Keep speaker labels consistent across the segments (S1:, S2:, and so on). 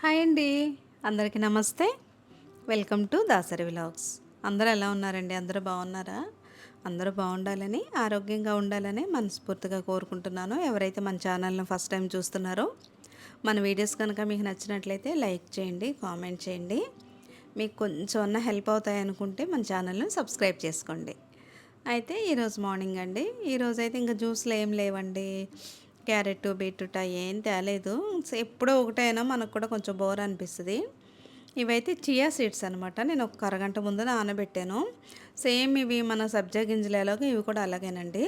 S1: Hi అండి. అందరికీ నమస్తే. Welcome to Dasari vlogs. అందరూ ఎలా ఉన్నారండి? అందరూ బాగున్నారా? అందరూ బాగుండాలని, ఆరోగ్యంగా ఉండాలని మనస్ఫూర్తిగా కోరుకుంటున్నాను. ఎవరైతే మన ఛానల్‌ని ఫస్ట్ టైం చూస్తున్నారో, మన వీడియోస్ కనుక మీకు నచ్చినట్లయితే లైక్ చేయండి, కామెంట్ చేయండి. మీకు కొంచెం అన్నా హెల్ప్ అవుతాయనుకుంటే మన ఛానల్‌ని సబ్స్క్రైబ్ చేసుకోండి. అయితే ఈరోజు మార్నింగ్ అండి. ఈరోజైతే ఇంకా జ్యూస్‌లు ఏం లేవండి. క్యారెట్, బీట్రూట్ ఏం తేలేదు. ఎప్పుడో ఒకటైనా మనకు కూడా కొంచెం బోర్ అనిపిస్తది. ఇవైతే చియా సీడ్స్ అనమాట. నేను ఒక అరగంట ముందు నానబెట్టాను. సేమ్ ఇవి మన సబ్జా గింజలు ఎలాగో ఇవి కూడా అలాగేనండి.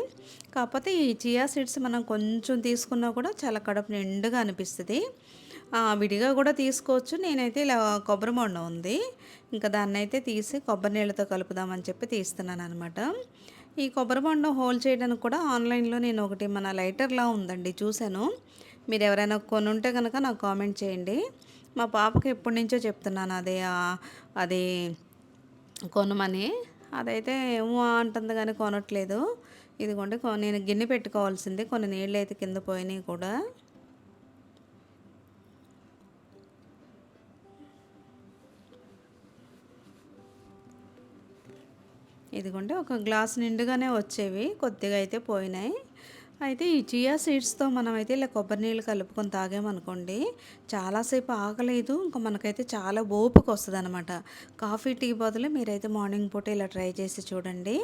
S1: కాకపోతే ఈ చియా సీడ్స్ మనం కొంచెం తీసుకున్నా కూడా చాలా కడుపు నిండుగా అనిపిస్తది. విడిగా కూడా తీసుకోవచ్చు. నేనైతే ఇలా కొబ్బరి బొండం ఉంది. ఇంకా దాన్నైతే తీసి కొబ్బరి నీళ్ళతో కలుపుదామని చెప్పి తీస్తున్నాననమాట. ఈ కొబ్బరి బొండం హోల్ చేయడానికి కూడా ఆన్లైన్‌లో నేను ఒకటి మన లైటర్‌లా ఉందండి చూశాను. మీరెవరైనా కొనుంటే గనక నాకు కామెంట్ చేయండి. మా పాపకి ఎప్పటినుంచో చెప్తున్నాను అది కొనమని. అదైతే ఏమో అంటుంది గానీ కొనట్లేదు. ఇదిగోండి నేను గిన్నె పెట్టుకోవాల్సింది. కొన్ని నీళ్ళైతే కింద పోయినాయి కూడా. ఇదిగోండి ఒక గ్లాస్ నిండుగానే వచ్చేవి. కొద్దిగా అయితే పోయినాయి. అయితే ఈ చియా సీడ్స్‌తో మనమైతే ఇలా కొబ్బరి నీళ్ళు కలుపుకొని తాగామనుకోండి, చాలాసేపు ఆగలేదు. ఇంక మనకైతే చాలా ఓపికొస్తదనమాట. కాఫీ, టీ బదులు మీరైతే మార్నింగ్ పూట ఇలా ట్రై చేసి చూడండి.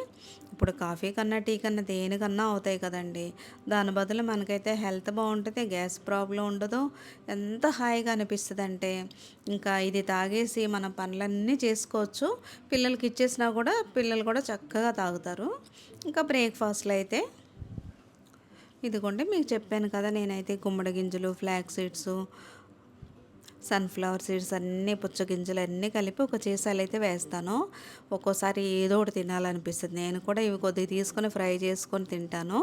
S1: ఇప్పుడు కాఫీ కన్నా, టీ కన్నా దేనికన్నా అవుతాయి కదండీ! దాని బదులు మనకైతే హెల్త్ బావుంటది, గ్యాస్ ప్రాబ్లమ్ ఉండదు. ఎంత హాయిగా అనిపిస్తదంటే, ఇంకా ఇది తాగేసి మన పనులన్నీ చేసుకోవచ్చు. పిల్లలకి ఇచ్చేసినా కూడా పిల్లలు కూడా చక్కగా తాగుతారు. ఇంకా బ్రేక్‌ఫాస్ట్‌లో అయితే ఇదిగోండి మీకు చెప్పాను కదా నేనైతే గుమ్మడి గింజలు, ఫ్లాక్స్ సీడ్సు, సన్‌ఫ్లవర్ సీడ్స్ అన్నీ పుచ్చగింజలు అన్నీ కలిపి ఒక సీసాలైతే వేస్తాను. ఒక్కోసారి ఏదో ఒకటి తినాలనిపిస్తది. నేను కూడా ఇవి కొద్దిగా తీసుకొని ఫ్రై చేసుకొని తింటాను.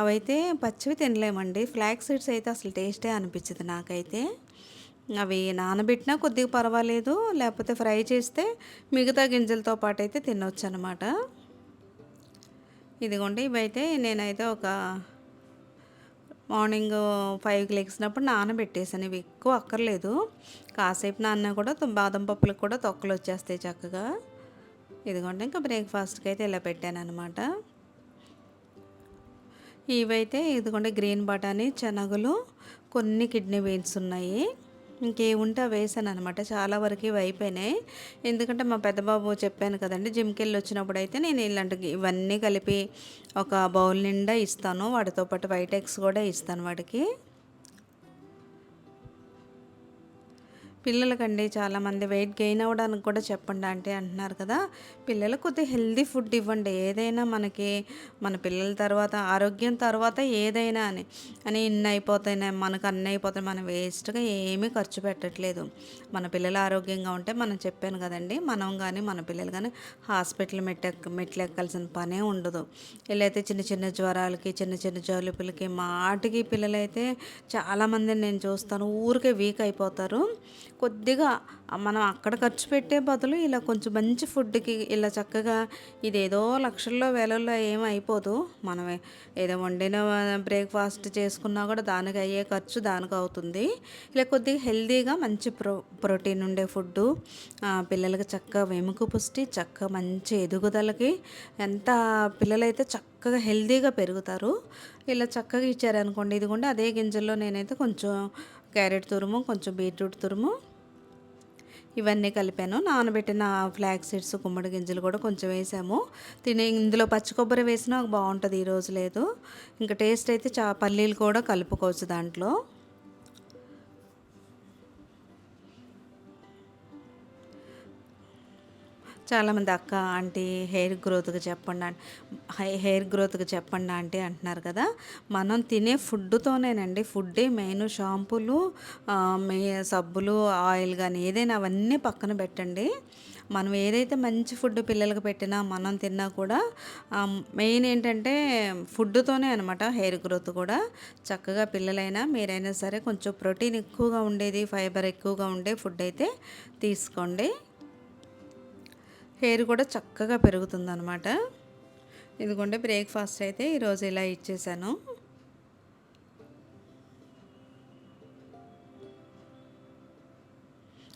S1: అవైతే పచ్చివి తినలేమండి. ఫ్లాక్స్ సీడ్స్ అయితే అసలు టేస్టే అనిపించదు నాకైతే. అవి నానబెట్టినా కొద్దిగా పర్వాలేదు. లేకపోతే ఫ్రై చేస్తే మిగతా గింజలతో పాటైతే తినొచ్చనమాట. ఇదిగోండి ఇవైతే నేనైతే ఒక మార్నింగ్ 5కి లెగిసినప్పుడు నానబెట్టేసాను. ఇవి ఎక్కువ అక్కర్లేదు. కాసేపు నానినా కూడా బాదం పప్పులకు కూడా తొక్కలు వచ్చేస్తాయి చక్కగా. ఇదిగోండి ఇంకా బ్రేక్‌ఫాస్ట్‌కి అయితే ఇలా పెట్టాననమాట. ఇవైతే ఇదిగోండి గ్రీన్ బఠానీ, శనగలు, కొన్ని కిడ్నీ బీన్స్ ఉన్నాయి. ఇంకేముంటే అవి వేసాననమాట. చాలా వరకు ఇవి అయిపోయినాయి. ఎందుకంటే మా పెద్ద బాబు చెప్పాను కదండీ! జిమ్‌కెళ్ళి వచ్చినప్పుడైతే నేను ఇవన్నీ కలిపి ఒక బౌల్ నిండా ఇస్తాను. వాటితో పాటు వైట్ ఎగ్స్ కూడా ఇస్తాను వాడికి. పిల్లలకండి చాలామంది వెయిట్ గెయిన్ అవ్వడానికి కూడా చెప్పండి ఆంటీ అంటున్నారు కదా. పిల్లలకు కొద్దిగా హెల్తీ ఫుడ్ ఇవ్వండి. ఏదైనా మనకి మన పిల్లల తర్వాత ఆరోగ్యం తర్వాత ఏదైనా అని ఇన్ని అయిపోతాయి మనకు అన్నీ అయిపోతాయి. మనం వేస్ట్‌గా ఏమీ ఖర్చు పెట్టట్లేదు. మన పిల్లలు ఆరోగ్యంగా ఉంటే మనం చెప్పాను కదండీ. మనం కానీ మన పిల్లలు కానీ హాస్పిటల్ మెట్లు ఎక్కాల్సిన పనే ఉండదు. వీళ్ళైతే చిన్న చిన్న జ్వరాలకి, చిన్న చిన్న జలుబులకి మాటికి పిల్లలైతే చాలామందిని నేను చూస్తాను ఊరికే వీక్ అయిపోతారు. కొద్దిగా మనం అక్కడ ఖర్చు పెట్టే బదులు ఇలా కొంచెం మంచి ఫుడ్‌కి ఇలా చక్కగా ఇదేదో లక్షల్లో, వేలల్లో ఏమి అయిపోదు. మనమే ఏదో వండిన బ్రేక్‌ఫాస్ట్ చేసుకున్నా కూడా దానికి అయ్యే ఖర్చు దానికవుతుంది. ఇలా కొద్దిగా హెల్తీగా మంచి ప్రోటీన్ ఉండే ఫుడ్డు పిల్లలకి చక్కగా వెముక పుష్టి, చక్కగా మంచి ఎదుగుదలకి ఎంత పిల్లలైతే చక్కగా హెల్తీగా పెరుగుతారు. ఇలా చక్కగా ఇచ్చారనుకోండి ఇదిగోండి అదే గింజల్లో నేనైతే కొంచెం క్యారెట్ తురుము, కొంచెం బీట్రూట్ తురుము ఇవన్నీ కలిపాను. నానబెట్టిన ఫ్లాక్స్ సీడ్స్, గుమ్మడి గింజలు కూడా కొంచెం వేసాము. ఇందులో పచ్చి కొబ్బరి వేసినా బాగుంటుంది. ఈరోజు లేదు. ఇంకా టేస్ట్ అయితే పల్లీలు కూడా కలుపుకోవచ్చు దాంట్లో. చాలామంది అక్క ఆంటీ హెయిర్ గ్రోత్‌కి చెప్పండి ఆంటీ అంటున్నారు కదా. మనం తినే ఫుడ్‌తోనేనండి. ఫుడ్డే మెయిన్. షాంపూలు, సబ్బులు, ఆయిల్ గానీ ఏదైనా అవన్నీ పక్కన పెట్టండి. మనం ఏదైతే మంచి ఫుడ్ పిల్లలకి పెట్టినా, మనం తిన్నా కూడా మెయిన్ ఏంటంటే ఫుడ్‌తోనే అనమాట హెయిర్ గ్రోత్ కూడా. చక్కగా పిల్లలైనా, మీరైనా సరే కొంచెం ప్రోటీన్ ఎక్కువగా ఉండేది, ఫైబర్ ఎక్కువగా ఉండే ఫుడ్ అయితే తీసుకోండి. హెయిర్ కూడా చక్కగా పెరుగుతుందనమాట. ఇదిగోండి బ్రేక్‌ఫాస్ట్ అయితే ఈరోజు ఇలా ఇచ్చేసాను.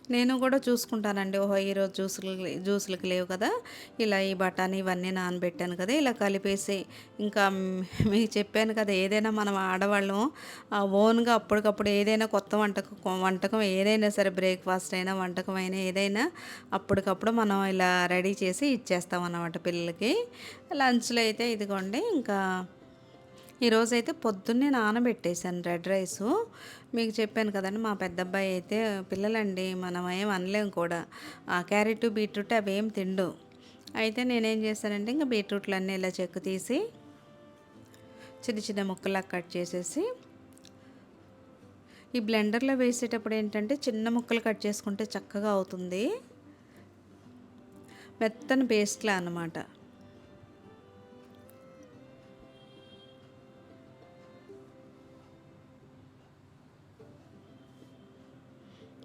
S1: నేను కూడా చూసుకుంటానండి. ఓహో! ఈరోజు జ్యూసులకి లేవు కదా! ఇలా ఈ బఠానీ ఇవన్నీ నానబెట్టాను కదా! ఇలా కలిపేసి ఇంకా మీకు చెప్పాను కదా! ఏదైనా మనం ఆడవాళ్ళం ఓన్‌గా అప్పటికప్పుడు ఏదైనా కొత్త వంటకం ఏదైనా సరే బ్రేక్‌ఫాస్ట్ అయినా, వంటకం అయినా ఏదైనా అప్పటికప్పుడు మనం ఇలా రెడీ చేసి ఇచ్చేస్తామన్నమాట పిల్లలకి. లంచ్‌లో అయితే ఇదిగోండి ఇంకా ఈరోజైతే పొద్దున్నే నానబెట్టేశాను రెడ్ రైసు. మీకు చెప్పాను కదండీ! మా పెద్దబ్బాయి అయితే పిల్లలండి మనం ఏం అనలేం కూడా. క్యారెట్, బీట్రూట్ అవేం తినడు. అయితే నేనేం చేశానంటే ఇంక బీట్రూట్లన్నీ ఇలా చెక్కు తీసి చిన్న చిన్న ముక్కల్లా కట్ చేసేసి ఈ బ్లెండర్‌లో వేసేటప్పుడు ఏంటంటే చిన్న ముక్కలు కట్ చేసుకుంటే చక్కగా అవుతుంది. మెత్తని పేస్ట్‌లా అనమాట.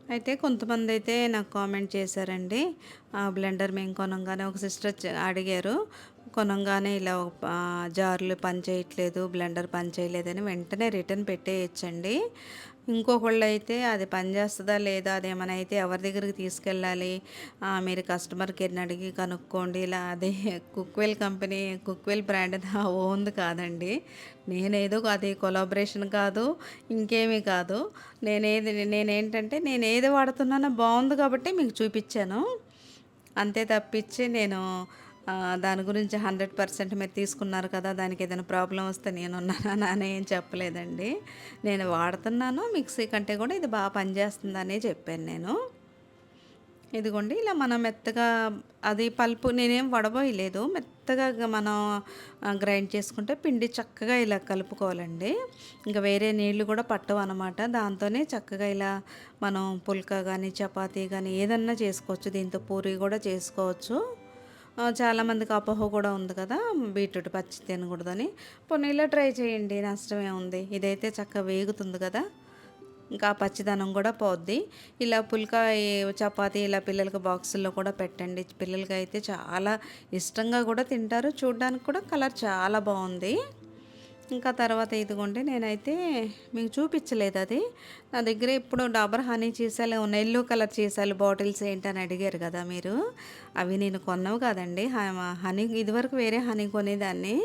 S1: అయితే కొంతమందైతే నాకు కామెంట్ చేశారండి. బ్లెండర్ మేము కొనంగానే ఒక సిస్టర్ అడిగారు. కొనంగానే ఇలా జార్‌లు పని చేయట్లేదు, బ్లెండర్ పని చేయలేదని వెంటనే రిటర్న్ పెట్టేయొచ్చండి. ఇంకొకళ్ళైతే అది పనిచేస్తదా లేదా? అదేమైనా అయితే ఎవరి దగ్గరికి తీసుకెళ్ళాలి? మీరు కస్టమర్ కేర్‌ని అడిగి కనుక్కోండి. ఇలా అదే కుక్‌వెల్ బ్రాండ్ నా ఓన్‌ది కాదండి. అది కొలాబరేషన్ కాదు, ఇంకేమీ కాదు. నేనేది వాడుతున్నానో బావుంది కాబట్టి మీకు చూపిచ్చాను. అంతే తప్పించి నేను దాని గురించి 100% మీరు తీసుకున్నారు కదా! దానికేదైనా ప్రాబ్లమ్ వస్తే నేనున్నానని అని ఏం చెప్పలేదండి. నేను వాడుతున్నాను. మిక్సీ కంటే కూడా ఇది పనిచేస్తుందనే చెప్పాను నేను. ఇదిగోండి ఇలా మనం మెత్తగా అది పల్పు నేనేం వడబోయలేదు. మెత్తగా మనం గ్రైండ్ చేసుకుంటే పిండి చక్కగా ఇలా కలుపుకోవాలండి. ఇంకా వేరే నీళ్ళు కూడా పట్టవనమాట. దాంతోనే చక్కగా ఇలా మనం పుల్కా గానీ, చపాతీ గానీ ఏదన్నా చేసుకోవచ్చు. దీంతో పూరి కూడా చేసుకోవచ్చు. చాలామందికి అపోహ కూడా ఉంది కదా! బీట్రూట్ పచ్చి తినకూడదని. పోనీ ఇలా ట్రై చేయండి. నష్టమేముంది. ఇదైతే చక్కగా వేగుతుంది కదా! ఇంకా ఆ పచ్చిదనం కూడా పోద్ది. ఇలా పుల్కా చపాతీ ఇలా పిల్లలకి బాక్సుల్లో కూడా పెట్టండి. పిల్లలకైతే చాలా ఇష్టంగా కూడా తింటారు. చూడ్డానికి కూడా కలర్ చాలా బావుంది. ఇంకా తర్వాత ఇదిగోండి నేనైతే మీకు చూపించలేదు అది. నా దగ్గర ఇప్పుడు డాబర్ హనీ సీసాలే ఉన్నాయి. యెల్లో కలర్ సీసాలు బాటిల్స్ ఏంటని అడిగారు కదా మీరు. అవి నేను కొన్నవి కాదండి. హనీ ఇదివరకు వేరే హనీ కొనేదాన్ని.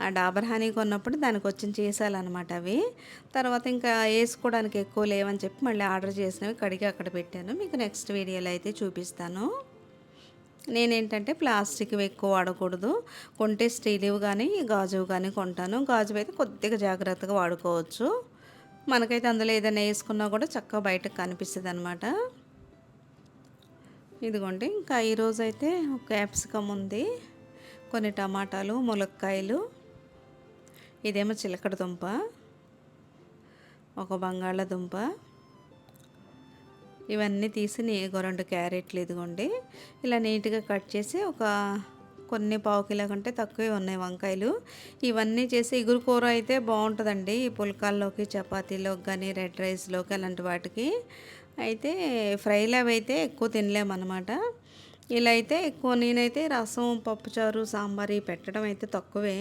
S1: ఆ డాబర్ హనీ కొన్నప్పుడు దానికొచ్చిన సీసాలనమాట అవి. తర్వాత ఇంకా ఏసుకోవడానికి ఎక్కువ లేవని చెప్పి మళ్ళీ ఆర్డర్ చేసినవి కడిగి అక్కడ పెట్టాను. మీకు నెక్స్ట్ వీడియోలో అయితే చూపిస్తాను. నేనేంటంటే ప్లాస్టిక్‌వి ఎక్కువ వాడకూడదు. కొంటే స్టీల్‌వి గానీ, గాజువి గానీ కొంటాను. గాజువయితే కొద్దిగా జాగ్రత్తగా వాడుకోవచ్చు. మనకైతే అందులో ఏదైనా ఏసుకున్నా కూడా చక్కగా బయటకు కనిపిస్తదనమాట. ఇదిగోండి ఇంకా ఈరోజైతే క్యాప్సికమ్ ఉంది. కొన్ని టమాటాలు, ములక్కాయలు, ఇదేమో చిలకడ దుంప, ఒక బంగాళాదుంప, ఇవన్నీ తీసి 2 క్యారెట్లు ఇదిగోండి ఇలా నీట్గా కట్ చేసి కొన్ని పావు కిలో కంటే తక్కువే ఉన్నాయి వంకాయలు. ఇవన్నీ చేసి ఇగురు కూర అయితే బాగుంటుందండి ఈ పుల్కాల్లోకి, చపాతీలోకి కానీ, రెడ్ రైస్లోకి అలాంటి వాటికి. అయితే ఫ్రైలు అవి అయితే ఎక్కువ తినలేమన్నమాట. ఇలా అయితే ఎక్కువ నేనైతే రసం, పప్పుచారు, సాంబార్ ఇవి పెట్టడం అయితే తక్కువే.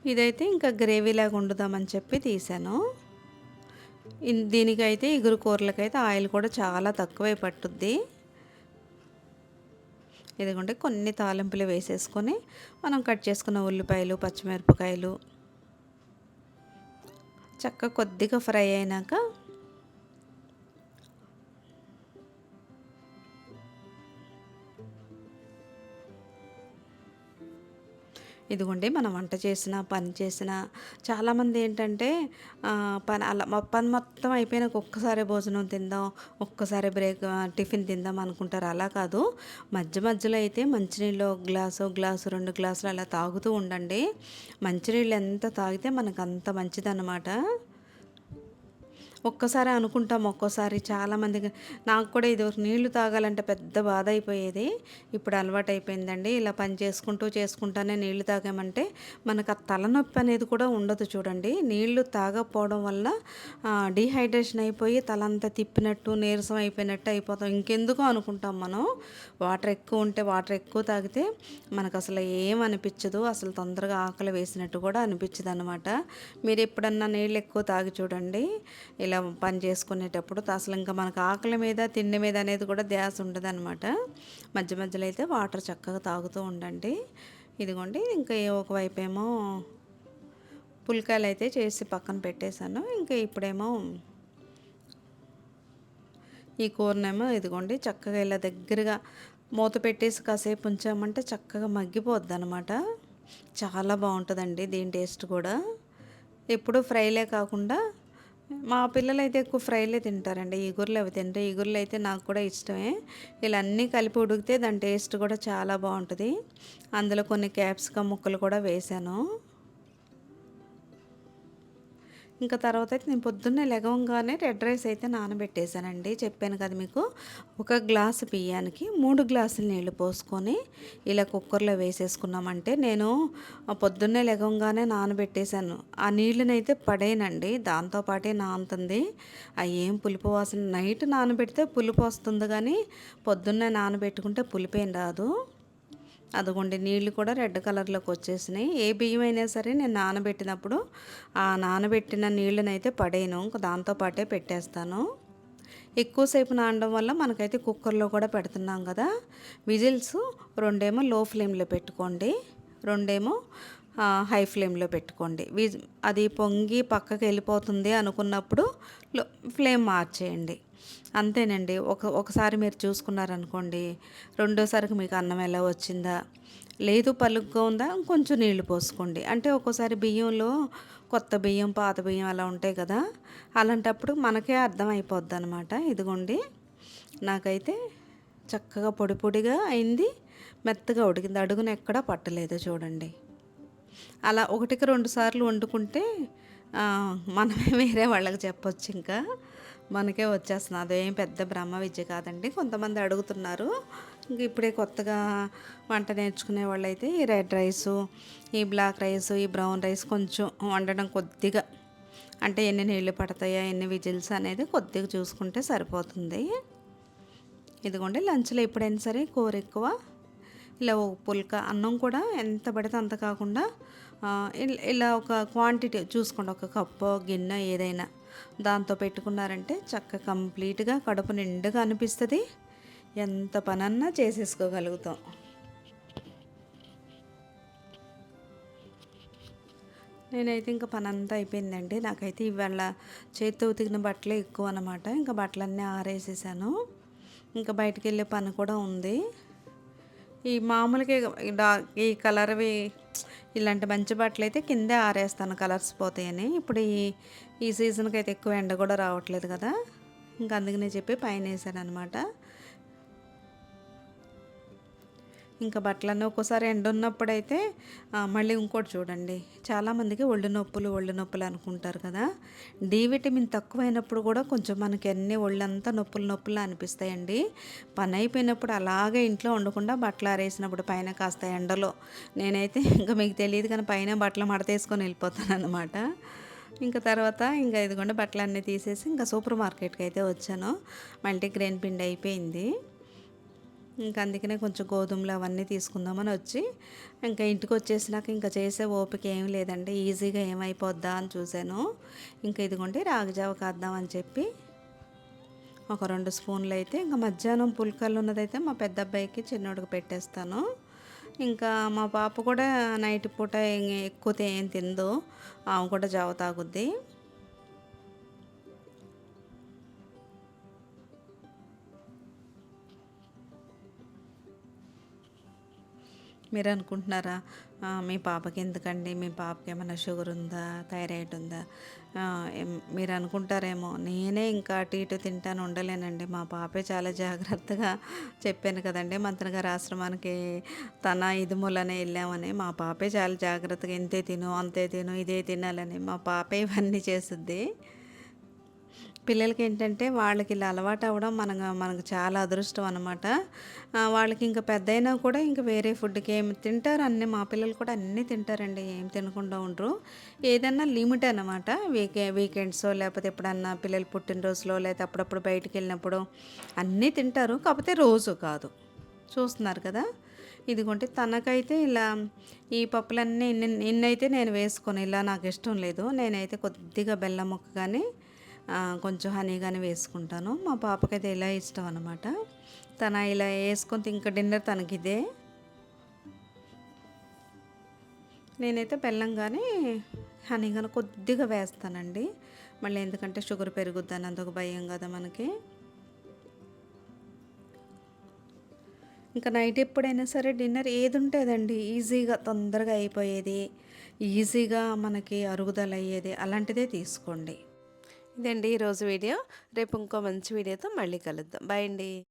S1: ఇదైతే ఇంకా గ్రేవీలాగా వండుదామని చెప్పి తీసాను. దీనికైతే ఇగురు కూరలకైతే ఆయిల్ కూడా చాలా తక్కువే పట్టుద్ది. ఇదిగోండి కొన్ని తాలింపులు వేసేసుకొని మనం కట్ చేసుకున్న ఉల్లిపాయలు, పచ్చిమిరపకాయలు చక్కగా కొద్దిగా ఫ్రై అయినాక ఇదిగోండి మనం వంట చేసిన, పని చేసిన చాలామంది ఏంటంటే పని మొత్తం అయిపోయినాక ఒక్కసారే భోజనం తిందాం, ఒక్కసారి టిఫిన్ తిందాం అనుకుంటారు. అలా కాదు. మధ్య మధ్యలో అయితే మంచినీళ్ళు ఒక గ్లాసు 2 గ్లాసులు అలా తాగుతూ ఉండండి. మంచినీళ్ళు ఎంత తాగితే మనకు అంత మంచిదన్నమాట. ఒక్కసారి అనుకుంటాం, ఒక్కోసారి చాలామందికి. నాకు కూడా ఇదివరకు నీళ్లు తాగాలంటే పెద్ద బాధ అయిపోయేది. ఇప్పుడు అలవాటైపోయిందండి. ఇలా పని చేసుకుంటానే నీళ్లు తాగామంటే మనకు ఆ తలనొప్పి అనేది కూడా ఉండదు చూడండి. నీళ్లు తాగకపోవడం వల్ల డీహైడ్రేషన్ అయిపోయి తలంతా తిప్పినట్టు, నీరసం అయిపోయినట్టు అయిపోతాం. ఇంకెందుకో అనుకుంటాం మనం. వాటర్ ఎక్కువ ఉంటే, వాటర్ ఎక్కువ తాగితే మనకు అసలు ఏం అనిపించదు. అసలు తొందరగా ఆకలి వేసినట్టు కూడా అనిపించదు అనమాట. మీరు ఎప్పుడన్నా నీళ్ళు ఎక్కువ తాగి చూడండి. ఇలా పని చేసుకునేటప్పుడు అసలు ఇంకా మనకు ఆకలి మీద, తిండి మీద అనేది కూడా ధ్యాస ఉండదన్నమాట. మధ్య మధ్యలో అయితే వాటర్ చక్కగా తాగుతూ ఉండండి. ఇదిగోండి, ఇంకా ఒకవైపు ఏమో పుల్కాయలు అయితే చేసి పక్కన పెట్టేశాను. ఇంకా ఇప్పుడేమో ఈ కూరనేమో ఇదిగోండి చక్కగా ఇలా దగ్గరగా మూత పెట్టేసి కాసేపు ఉంచామంటే చక్కగా మగ్గిపోద్ది అనమాట. చాలా బాగుంటుందండి దీని టేస్ట్ కూడా. ఎప్పుడు ఫ్రైలే కాకుండా మా పిల్లలైతే ఎక్కువ ఫ్రైలే తింటారండి. ఇగుర్లు అవి తింటారు. ఇగుర్లు అయితే నాకు కూడా ఇష్టమే. ఇలా అన్నీ కలిపి ఉడికితే దాని టేస్ట్ కూడా చాలా బాగుంటుంది. అందులో కొన్ని క్యాప్సికమ్ ముక్కలు కూడా వేశాను. ఇంకా తర్వాత అయితే నేను పొద్దున్నే లెగవంగానే రెడ్ రైస్ అయితే నానబెట్టేశానండి. చెప్పాను కదా మీకు. ఒక గ్లాసు బియ్యానికి 3 గ్లాసులు నీళ్లు పోసుకొని ఇలా కుక్కర్లో వేసేసుకున్నామంటే, నేను పొద్దున్నే లెగవంగానే నానబెట్టేశాను. ఆ నీళ్ళనైతే పడేయనండి, దాంతోపాటే నానుతుంది. అవి ఏం పులుపు వాసన. నైట్ నానబెడితే పులుపు వస్తుంది కానీ పొద్దున్నే నానబెట్టుకుంటే పులిపేం రాదు. అదిగోండి నీళ్ళు కూడా రెడ్ కలర్లోకి వచ్చేసినాయి. ఏ బియ్యం అయినా సరే నేను నానబెట్టినప్పుడు ఆ నానబెట్టిన నీళ్ళనైతే పడేయను, దాంతో పాటే పెట్టేస్తాను. ఎక్కువసేపు నానడం వల్ల మనకైతే కుక్కర్లో కూడా పెడుతున్నాం కదా. విజిల్స్ 2 లో ఫ్లేమ్లో పెట్టుకోండి, 2 హై ఫ్లేమ్లో పెట్టుకోండి. అది పొంగి పక్కకి వెళ్ళిపోతుంది అనుకున్నప్పుడు ఫ్లేమ్ మార్చేయండి. అంతేనండి. ఒకసారి మీరు చూసుకున్నారనుకోండి, రెండోసారికి మీకు అన్నం ఎలా వచ్చిందా, లేదు పలుగ్గా ఉందా, కొంచెం నీళ్లు పోసుకోండి. అంటే ఒక్కోసారి బియ్యంలో కొత్త బియ్యం, పాత బియ్యం అలా ఉంటాయి కదా. అలాంటప్పుడు మనకే అర్థమైపోద్ది అనమాట. ఇదిగోండి, నాకైతే చక్కగా పొడి పొడిగా అయింది, మెత్తగా ఉడికింది, అడుగున ఎక్కడా పట్టలేదు చూడండి. అలా 1కి 2 సార్లు వండుకుంటే మనమే వేరే వాళ్ళకి చెప్పొచ్చు. ఇంకా మనకే వచ్చేస్తుంది. అదేం పెద్ద బ్రహ్మ విద్య కాదండి. కొంతమంది అడుగుతున్నారు. ఇంక ఇప్పుడే కొత్తగా వంట నేర్చుకునే వాళ్ళైతే ఈ రెడ్ రైసు, ఈ బ్లాక్ రైసు, ఈ బ్రౌన్ రైస్ కొంచెం వండడం కొద్దిగా, అంటే ఎన్ని నీళ్ళు పడతాయా, ఎన్ని విజిల్స్ అనేది కొద్దిగా చూసుకుంటే సరిపోతుంది. ఇదిగోండి, లంచ్లో ఎప్పుడైనా సరే కూర ఎక్కువ, ఇలా పుల్క అన్నం కూడా ఎంత పడితే అంత కాకుండా ఇలా ఒక క్వాంటిటీ చూసుకోండి. ఒక కప్పు, గిన్నె ఏదైనా దాంతో పెట్టుకున్నారంటే చక్కగా కంప్లీట్గా కడుపు నిండుగా అనిపిస్తుంది. ఎంత పనన్నా చేసేసుకోగలుగుతాం. నేనైతే ఇంకా పని అంతా అయిపోయిందండి. నాకైతే ఇవాళ చేతితో ఉతికిన బట్టలే ఎక్కువ అనమాట. ఇంకా బట్టలన్నీ ఆరేసేసాను. ఇంకా బయటికి వెళ్ళే పని కూడా ఉంది. ఈ మామూలుగా ఈ కలర్వి ఇలాంటి మంచి బట్టలు అయితే కిందే ఆరేస్తాను, కలర్స్ పోతాయని. ఇప్పుడు ఈ సీజన్కి అయితే ఎక్కువ ఎండ కూడా రావట్లేదు కదా, ఇంకా అందుకనే చెప్పి పైన వేసాను అనమాట. ఇంకా బట్టలన్నీ ఒక్కోసారి ఎండ ఉన్నప్పుడైతే మళ్ళీ ఇంకోటి చూడండి, చాలామందికి ఒళ్ళు నొప్పులు అనుకుంటారు కదా. డి విటమిన్ తక్కువైనప్పుడు కూడా కొంచెం మనకి అన్ని ఒళ్ళంతా నొప్పులు అనిపిస్తాయండి. పని అయిపోయినప్పుడు అలాగే ఇంట్లో ఉండకుండా బట్టలు ఆరేసినప్పుడు పైన కాస్త ఎండలో, నేనైతే ఇంకా మీకు తెలియదు కానీ పైన బట్టలు మడతేసుకొని వెళ్ళిపోతాను అనమాట. ఇంకా తర్వాత ఇంకా ఇదిగోండి బట్టలన్నీ తీసేసి ఇంకా సూపర్ మార్కెట్కి అయితే వచ్చాను. మల్టీగ్రెయిన్ పిండి అయిపోయింది. ఇంకా అందుకనే కొంచెం గోధుమలు అవన్నీ తీసుకుందామని వచ్చి, ఇంకా ఇంటికి వచ్చేసినాక ఇంకా చేసే ఓపిక ఏం లేదండి, ఈజీగా ఏమైపోద్దా అని చూశాను. ఇంకా ఇదిగోండి రాగిజావ కాద్దామని చెప్పి ఒక 2 స్పూన్లు అయితే ఇంకా మధ్యాహ్నం పుల్కలు ఉన్నదైతే మా పెద్ద అబ్బాయికి, చిన్నోడికి పెట్టేస్తాను. ఇంకా మా పాప కూడా నైట్ పూట ఎక్కువ ఏం తిందో, ఆమె కూడా జావ తాగుద్ది. మీరు అనుకుంటున్నారా, మీ పాపకి ఎందుకండి, మీ పాపకి ఏమైనా షుగర్ ఉందా, థైరాయిడ్ ఉందా, మీరు అనుకుంటారేమో. నేనే ఇంకా అటు ఇటు తింటాను ఉండలేనండి. మా పాపే చాలా జాగ్రత్తగా, చెప్పాను కదండి మంత్రి గారి ఆశ్రమానికి తన ఇది మూలనే వెళ్ళామని. మా పాపే చాలా జాగ్రత్తగా ఇంతే తిను, అంతే తిను, ఇదే తినాలని మా పాపే ఇవన్నీ చేస్తుంది. పిల్లలకేంటంటే వాళ్ళకి ఇలా అలవాటు అవ్వడం మనకు చాలా అదృష్టం అనమాట. వాళ్ళకి ఇంక పెద్దయినా కూడా ఇంక వేరే ఫుడ్‌కి ఏమి తింటారు అన్నీ మా పిల్లలు కూడా అన్నీ తింటారండి. ఏం తినకుండా ఉండరు. ఏదన్నా లిమిట్ అనమాట. వీకెండ్సో లేకపోతే ఎప్పుడన్నా పిల్లల పుట్టినరోజులో లేతే అప్పుడప్పుడు బయటికెళ్ళినప్పుడు అన్నీ తింటారు. కాపోతే రోజు కాదు. చూస్తున్నారు కదా! ఇదిగోండి తనకైతే ఇలా ఈ పప్పులన్నీ ఇన్నైతే నేను వేసుకోను. ఇలా నాకిష్టం లేదు. నేనైతే కొద్దిగా బెల్లం ముక్క గాని కొంచెం హనీ గాని వేసుకుంటాను. మా పాపకైతే ఇలా ఇష్టం అనమాట. తను ఇలా యేసుకొని ఇంక డిన్నర్ తనకిదే. నేనైతే బెల్లం గాని, హనీ గాని కొద్దిగా వేస్తానండి. మళ్ళీ ఎందుకంటే షుగర్ పెరుగుద్దని అదొక భయం గదా మనకి. ఇంకా నైట్ ఎప్పుడైనా సరే డిన్నర్ ఏదుంటే అదండి. ఈజీగా తొందరగా అయిపోయేది, ఈజీగా మనకి అరుగుదల అయ్యేది అలాంటిదే తీసుకోండి. ఇదండి ఈరోజు వీడియో. రేపు ఇంకో మంచి వీడియోతో మళ్ళీ కలుద్దాం. బాయ్ అండి.